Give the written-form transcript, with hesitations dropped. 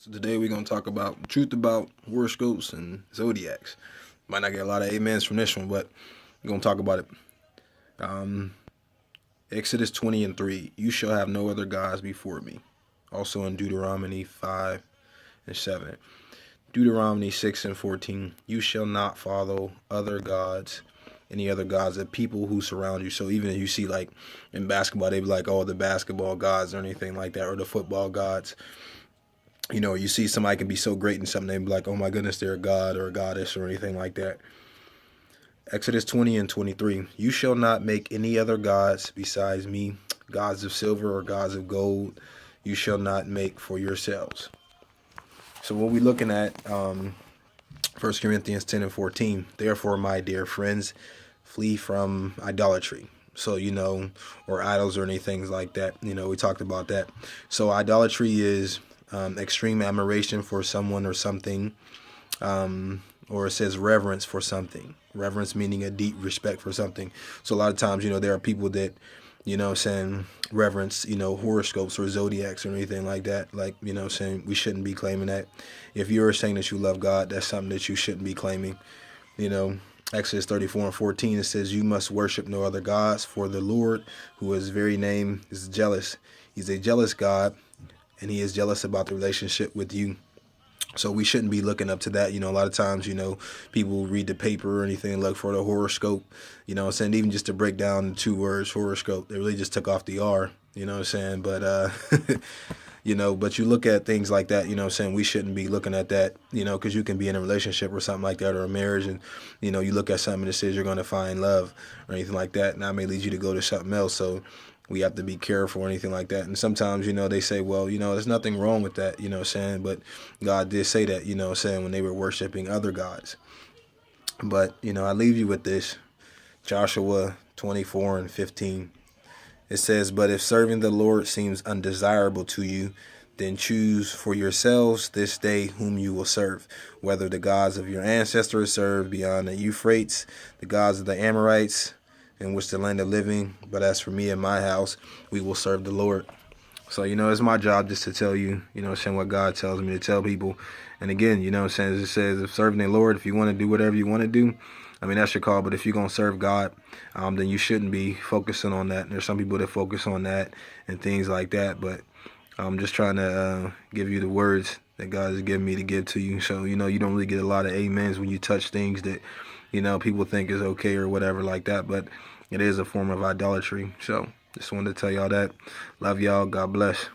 So today we're gonna talk about the truth about horoscopes and zodiacs. Might not get a lot of amens from this one, but we're gonna talk about it. Um, Exodus 20:3. You shall have no other gods before me. Also in Deuteronomy 5:7. Deuteronomy 6:14. You shall not follow other gods, any other gods of people who surround you. So even if you see like in basketball, they be like, oh, the basketball gods or anything like that, or the football gods. You see somebody can be so great in something, they be like, oh my goodness, they're a god or a goddess or anything like that. Exodus 20:23. You shall not make any other gods besides me, gods of silver or gods of gold. You shall not make for yourselves. So what we're looking at, 1 Corinthians 10:14. Therefore, my dear friends, flee from idolatry. So, or idols or anything like that. We talked about that. So idolatry is extreme admiration for someone or something, or it says reverence for something. Reverence meaning a deep respect for something. So a lot of times, there are people that, saying reverence, horoscopes or zodiacs or anything like that. Like, saying we shouldn't be claiming that. If you're saying that you love God, that's something that you shouldn't be claiming. Exodus 34:14, it says, you must worship no other gods, for the Lord, who his very name is jealous. He's a jealous God, and he is jealous about the relationship with you. So we shouldn't be looking up to that. A lot of times, people read the paper or anything, look for the horoscope, saying even just to break down the two words horoscope, they really just took off the R, but, but you look at things like that, we shouldn't be looking at that, because you can be in a relationship or something like that, or a marriage, and, you look at something that says you're going to find love or anything like that, and that may lead you to go to something else. So we have to be careful or anything like that. And sometimes, they say, well, there's nothing wrong with that, but God did say that, when they were worshiping other gods. But, I leave you with this, Joshua 24:15. It says, but if serving the Lord seems undesirable to you, then choose for yourselves this day whom you will serve, whether the gods of your ancestors served beyond the Euphrates, the gods of the Amorites, in which the land of living. But as for me and my house, we will serve the Lord. So, it's my job just to tell you, what God tells me to tell people. And again, it says, if serving the Lord, if you want to do whatever you want to do, that's your call. But if you're going to serve God, then you shouldn't be focusing on that. And there's some people that focus on that and things like that. But I'm just trying to give you the words that God has given me to give to you. So, you don't really get a lot of amens when you touch things that, people think is okay or whatever like that. But it is a form of idolatry. So just wanted to tell y'all that. Love y'all. God bless.